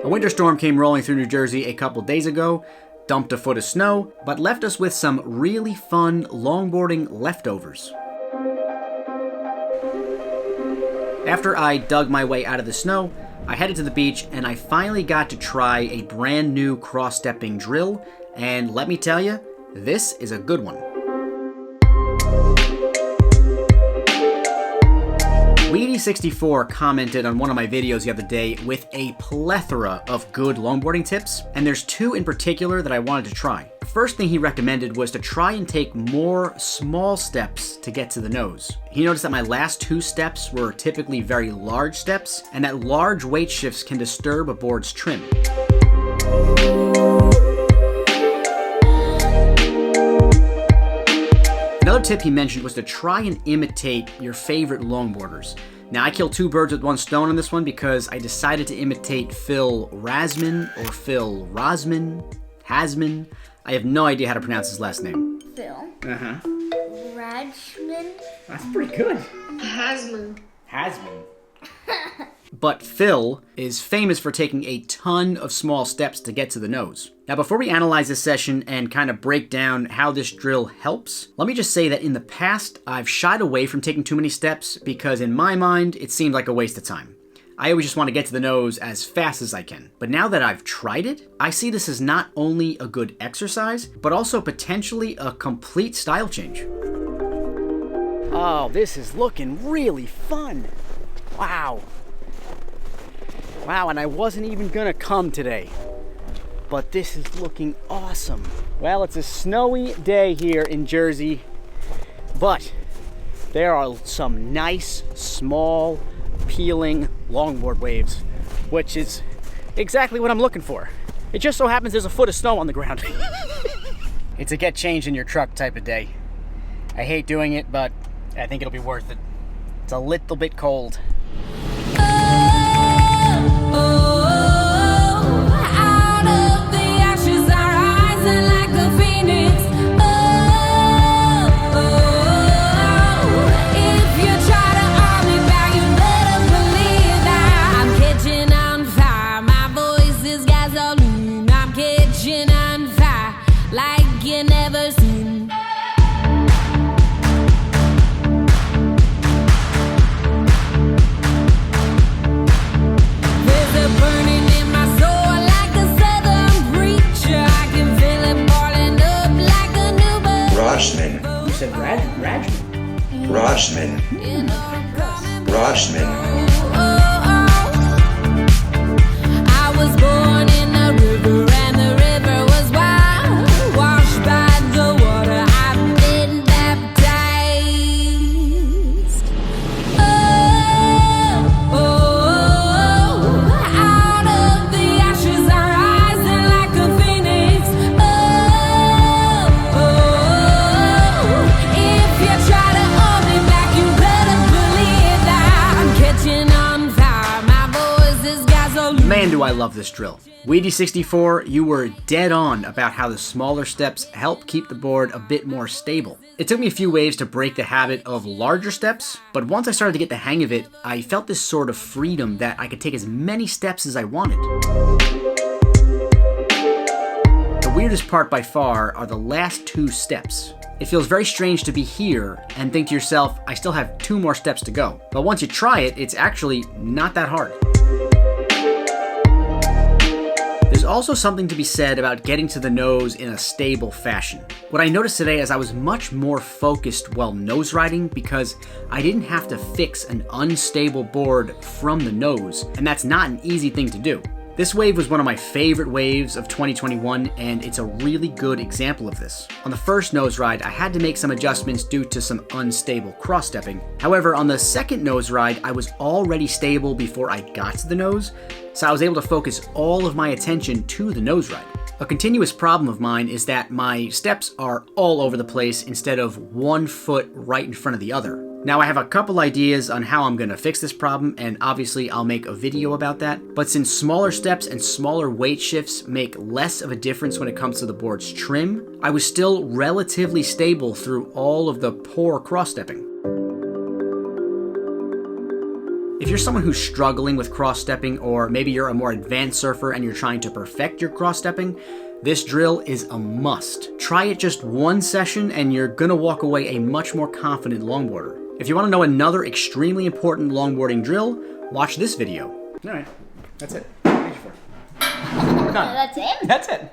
A winter storm came rolling through New Jersey a couple days ago, dumped a foot of snow, but left us with some really fun longboarding leftovers. After I dug my way out of the snow, I headed to the beach and I finally got to try a brand new cross-stepping drill, and let me tell you, this is a good one. Iv'e64 commented on one of my videos the other day with a plethora of good longboarding tips, and there's two in particular that I wanted to try. The first thing he recommended was to try and take more small steps to get to the nose. He noticed that my last two steps were typically very large steps, and that large weight shifts can disturb a board's trim. Another tip he mentioned was to try and imitate your favorite longboarders. Now, I killed two birds with one stone on this one because I decided to imitate Phil Rajzman or Phil Rajzman, Hasman. I have no idea how to pronounce his last name. Phil. Uh-huh. Rajzman. That's pretty good. Hasman. Hasman. But Phil is famous for taking a ton of small steps to get to the nose. Now, before we analyze this session and kind of break down how this drill helps, let me just say that in the past, I've shied away from taking too many steps because in my mind, it seemed like a waste of time. I always just want to get to the nose as fast as I can. But now that I've tried it, I see this as not only a good exercise, but also potentially a complete style change. Oh, this is looking really fun. Wow. Wow, and I wasn't even gonna come today, but this is looking awesome. Well, it's a snowy day here in Jersey, but there are some nice, small, peeling longboard waves, which is exactly what I'm looking for. It just so happens there's a foot of snow on the ground. It's a get changed in your truck type of day. I hate doing it, but I think it'll be worth it. It's a little bit cold. Rajzman. You said Rajzman? Rajzman. Rajzman. I was born in the river and the river was wild. Washed by the water, I've been baptized. Out of the ashes I'm rising like a phoenix. If you try to hold me back, you better believe that I'm catching on fire. My voice is gasoline. Man, do I love this drill. Iv'e64, you were dead on about how the smaller steps help keep the board a bit more stable. It took me a few waves to break the habit of larger steps, but once I started to get the hang of it, I felt this sort of freedom that I could take as many steps as I wanted. The weirdest part by far are the last two steps. It feels very strange to be here and think to yourself, I still have two more steps to go. But once you try it, it's actually not that hard. There's also something to be said about getting to the nose in a stable fashion. What I noticed today is I was much more focused while nose riding because I didn't have to fix an unstable board from the nose, and that's not an easy thing to do. This wave was one of my favorite waves of 2021, and it's a really good example of this. On the first nose ride, I had to make some adjustments due to some unstable cross-stepping. However, on the second nose ride, I was already stable before I got to the nose, so I was able to focus all of my attention to the nose ride. A continuous problem of mine is that my steps are all over the place instead of one foot right in front of the other. Now, I have a couple ideas on how I'm gonna fix this problem, and obviously I'll make a video about that. But since smaller steps and smaller weight shifts make less of a difference when it comes to the board's trim, I was still relatively stable through all of the poor cross-stepping. If you're someone who's struggling with cross-stepping, or maybe you're a more advanced surfer and you're trying to perfect your cross-stepping, this drill is a must. Try it just one session and you're gonna walk away a much more confident longboarder. If you wanna know another extremely important longboarding drill, watch this video. All right, that's it. We're done. That's it? That's it.